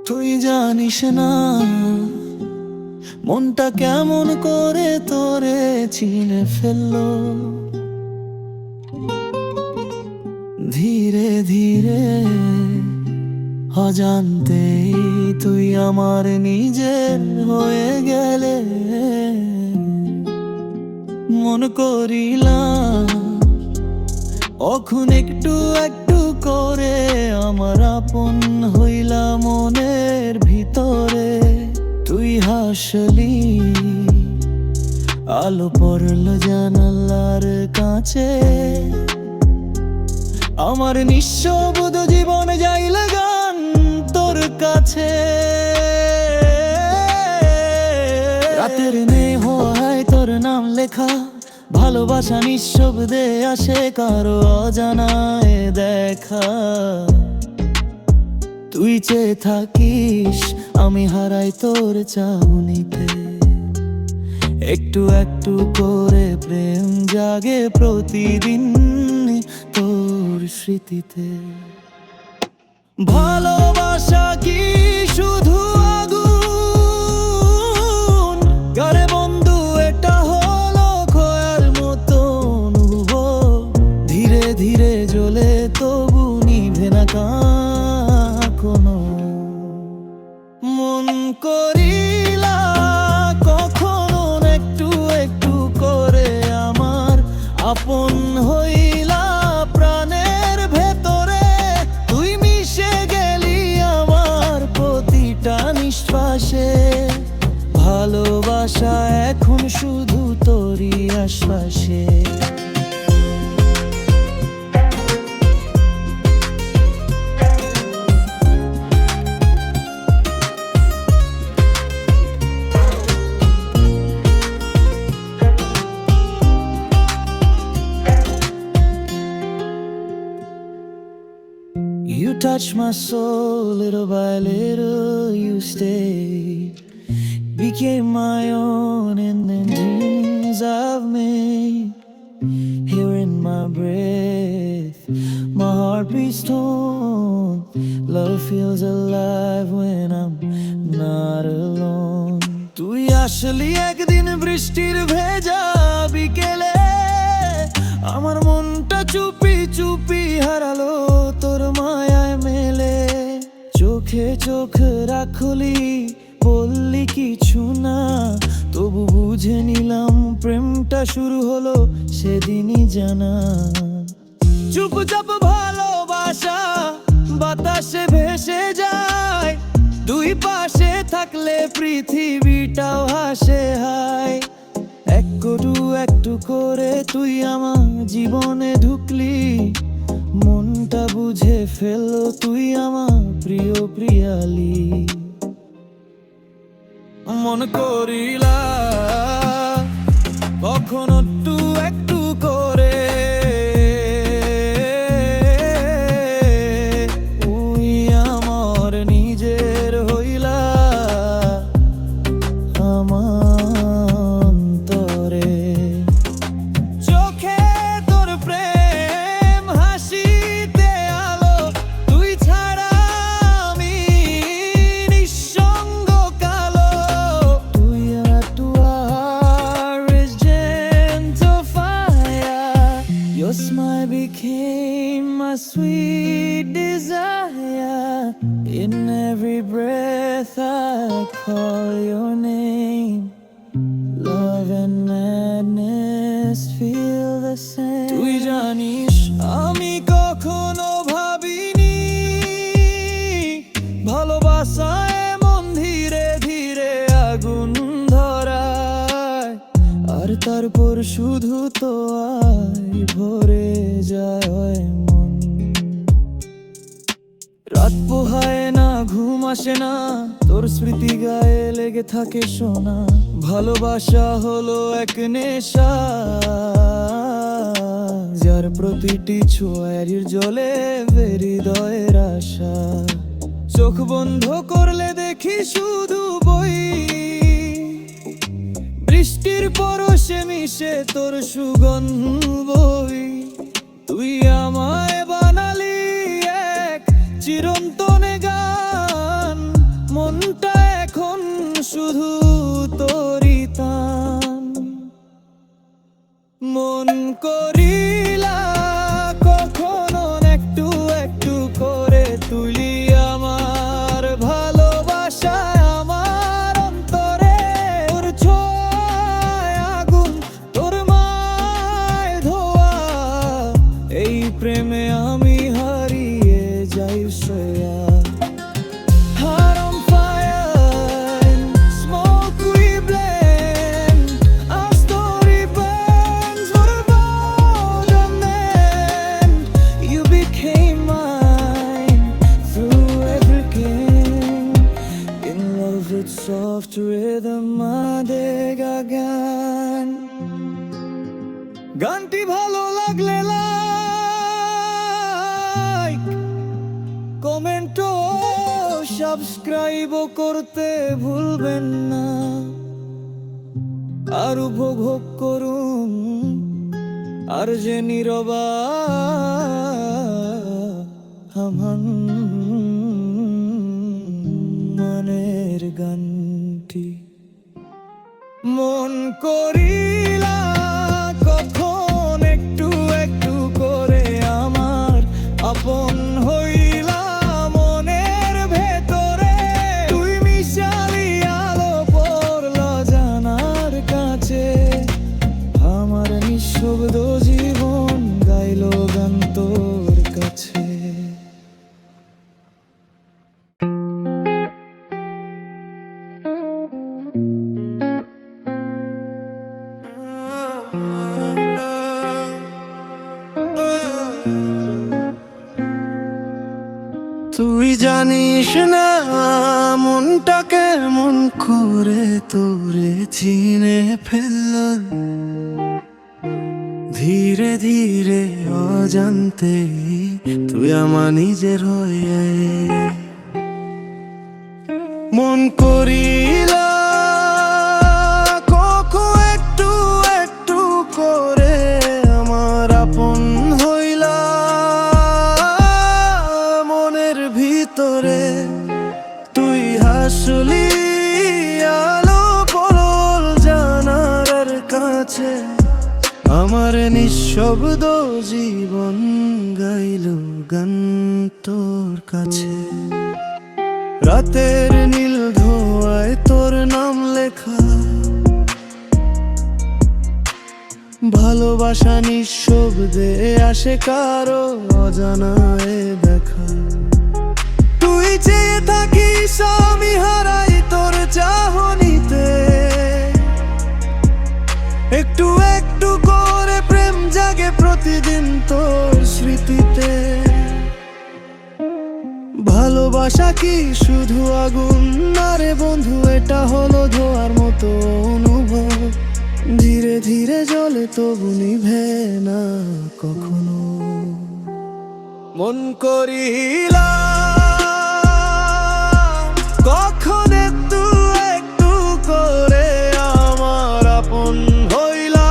তুই জানিস না মনটা কেমন করে তোরে চিনে ফেললো, ধীরে ধীরে অজান্তেই তুই আমার নিজের হয়ে গেলে। মন করিলাম অখন একটু একটু করে আমার আপন হইলা মনের ভিতরে। তুই হাসলি, আলো পড়ল জানালার কাছে, আমার নিঃশব্দ জীবন যাইল গান তোর কাছে। রাতের নেই হয় তোর নাম লেখা, ভালোবাসা নিঃশব্দে আসে কারো অজানায় দেখা। তুই চেয়ে থাকিস আমি হারাই তোর চাহনিতে, একটু একটু করে প্রেম জাগে প্রতিদিন তোর স্মৃতিতে। ভালোবাসা কি শুধু আগুন গারে বন্ধু, এটা হলো খয়ার মতন, ধীরে ধীরে জ্বলে তবু নিভে না কোনো। মন করিলা কখনো একটু একটু করে আমার আপন হইলা প্রাণের ভেতরে। তুই মিশে গেলি আমার প্রতিটা নিঃশ্বাসে, ভালোবাসা এখন শুধু তোরই আশ্বাসে। You touch my soul, little by little you stayed, became my own in the dreams I've made. Here in my breath, my heart beats torn. Love feels alive when I'm not alone. তুই আসলি একদিন বৃষ্টির ভেজা বিকেলে, আমার মনটা চুপি চুপি হারালো তোর মায়ায় মেলে। চোখে চোখ রাখলি, বললি কিছু না, তবু বুঝে নিলাম প্রেমটা শুরু হলো সেদিনই জানা। চুপচাপ ভালোবাসা বাতাসে ভেসে যায়, দুই পাশে থাকলে পৃথিবীটাও হাসে হায়। একটু করে তুই আমার জীবনে ঢুকলি, মনটা বুঝে ফেললো তুই আমার প্রিয় প্রিয়ালি। মন করিলা কখনো একটু একটু করে তুই আমার নিজের হইলা আমার অন্তরে। চোখে তোর প্রেম, হাসিতে আলো, তুই ছাড়া আমি নিঃসঙ্গ কালো। তুই to our is gentle fire, your smile became my sweet desire. In every breath I call your name, love and madness feel the same. তুই জানিস আমি কখনো ভাবিনি ভালোবাসা এমন ধীরে ধীরে আগুন ধরায়, আর তারপর শুধু তো আয় ভরে যায় মন। রাত পোহায় না, ঘুম আসে না, তোর স্মৃতি গায়ে লেগে থাকে শোনা। ভালোবাসা হলো এক নেশা, যার প্রতিটি ছোঁয়ার জলে হৃদয়ের আশা। চোখ বন্ধ করলে দেখি শুধু বই, বৃষ্টির পরশে মিশে তোর সুগন্ধ বই। তুই আমায় বানালি এক চিরন্তনে গান, মন করিলা কখনো একটু একটু করে তুলি আমার ভালোবাসায় আমার অন্তরে তোর ছোঁয়ায় আগুন তোর মায় ধোয়া এই প্রেমে আমি হারিয়ে যাই Shreya Heart on fire, in smoke we blend. Our story burns for a golden end. You became mine through every game. In love with soft rhythm, adega গান গানটি ভালো লাগলে লাইক কমেন্ট ও সাবস্ক্রাইব করতে ভুলবেন না আর উপভোগ করুন আর যে নীরবা আমার মনের গানটি মন করিলা কখন একটু একটু করে আমার আপন হইলা মনের ভেতরে তুই মিশালি আলো পড়লা জানার কাছে আমার নিঃশব্দ জীবন গাইলো গান তোর কাছে তুই জানিস না মনটা কেমন করে তোরে চিনে ফেলল ধীরে ধীরে অজান্তে তুই আমার নিজের হয়ে মন করিলা কখনো একটু একটু করে আমার আপন হইলা মনের ভিতরে তুই হাসলি আলো পরল জানার কাছে আমার নিঃশব্দ জীবন গাইল গান তোর কাছে রাতের নীল ধোঁয়ায় তোর নাম লেখা ভালোবাসা নিঃশব্দে আসে কারো অজানায় দেখা তুই চেয়ে থাকিস আমি হারাই তোর চাহনিতে একটু একটু করে প্রেম জাগে প্রতিদিন তোর স্মৃতিতে ভালোবাসা কি শুধু আগুন না রে বন্ধু এটা হলো ধোয়ার মতো অনুভব ধীরে ধীরে জ্বলে তবু নিভে না কখনো মন করিলা কখন একটু একটু করে আমার আপন হইলা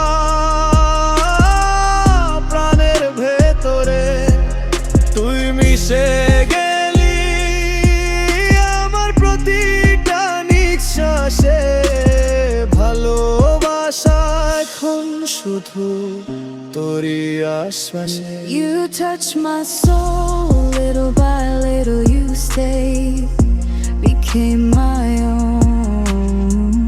প্রাণের ভেতরে তুই মিশে গেলি আমার প্রতিটা নিঃশ্বাসে ভালোবাসা এখন শুধু তোরই আশ্বাসে You touch my soul, little by little you stayed, became my own.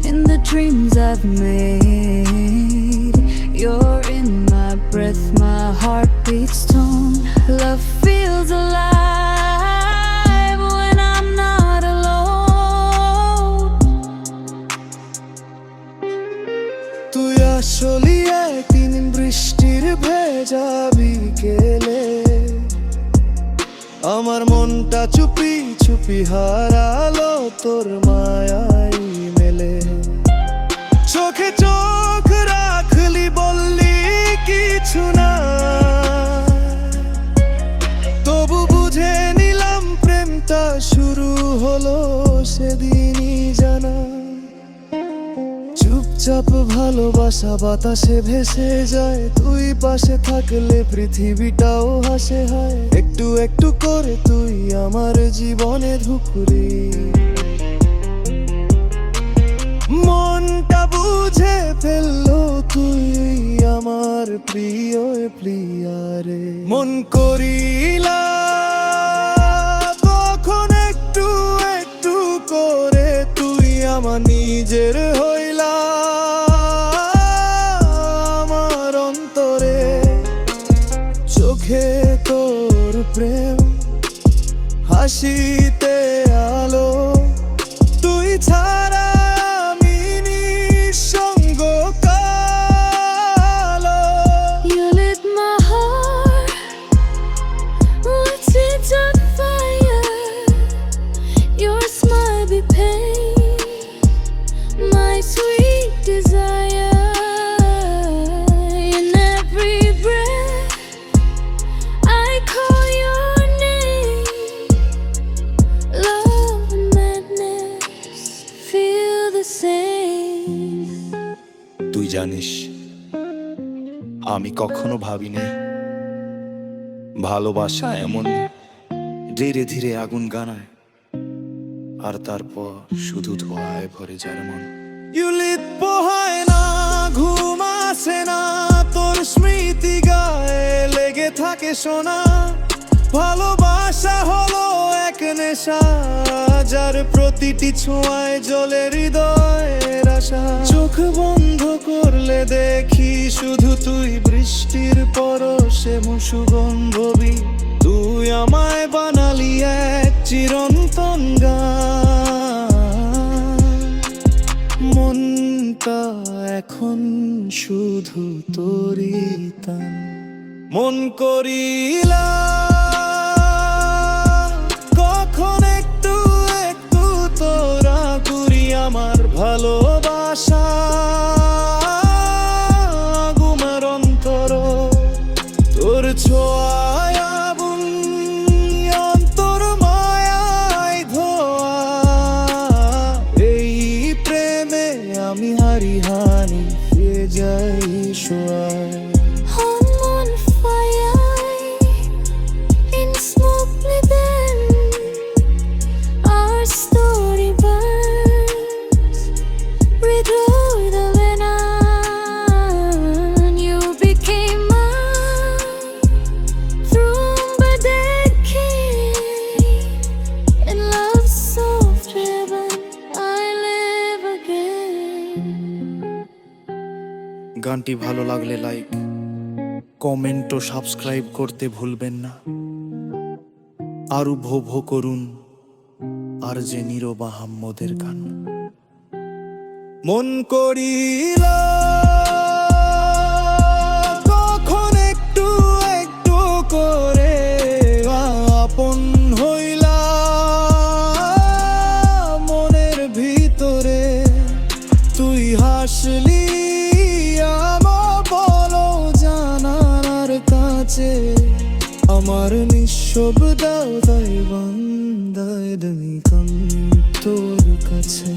In the dreams I've made, you're in my breath, my heart beats tone. Love feels alive when I'm not alone. তুই আসলি একদিন বৃষ্টির ভেজা বিকেলে আমার মনটা চুপি চুপি হারালো তোর মায়াই মেলে চোখে চোখ রাখলি বললি কিছু না তবু বুঝে নিলাম প্রেমটা শুরু হলো সেদিনই জানা চুপচাপ ভালোবাসা বাতাসে ভেসে যায় তুই পাশে থাকলে পৃথিবীটাও হাসে হায় একটু একটু করে তুই আমার জীবনে ঢুকলি মনটা বুঝে ফেললো তুই আমার প্রিয় প্রিয়ারে। মন করিলা তখন একটু একটু করে তুই আমার নিজের হইলা আমার অন্তরে। চোখে তোর প্রেম, হাসিতে আলো, তুই ছাড়া আমি নিঃসঙ্গ কালো। You lit my heart with its on fire. Your smile be pain, my sweet desire. In every breath I call your name. Love and madness feel the same. তুই জানিস আমি কখনো ভাবিনি ভালোবাসা এমন ধীরে ধীরে আগুন গানায় আর তারপর শুধু ধোঁয়ায় ভরে যায় মন। ইউলিত পোহায় না, ঘুম আসে না, তোর স্মৃতি গায়ে লেগে থাকে সোনা। ভালোবাসা হলো এক নেশা, যার প্রতিটি ছোঁয়ায় জ্বলে হৃদয়ের আশা। চোখ বন্ধ করলে দেখি শুধু তুই, বৃষ্টির পরশে সুগন্ধবি। তুই আমায় বানালি এক চিরন্তন গান। মনটা এখন শুধু তোরই তান। মন করিলা কখন একটু একটু তোরা করি আমার ভালোবাসা গুমার অন্তর। তোর ছোঁয়ায় আগুন, অন্তর মায়ায় ধোয়া। এই প্রেমে আমি হারি হানি ফিরে যাই শোয়ায়। I'm on fire in smoke then our story burns. Breathe through the venom. You became mine through the decade. In love's soft heaven I live again. গানটি ভালো লাগলে লাইক, কমেন্ট ও সাবস্ক্রাইব করতে ভুলবেন না। আরো ভো ভো করুন আর যে নীরব আহাম্মদের গান। মন করিলা কখন একটু একটু করে আপন হইলা মনের ভিতরে। তুই হাসলি আমার বলো জানার কাছে, আমার নিঃশব্দ দায় বন্দায় তুমি তোর কাছে।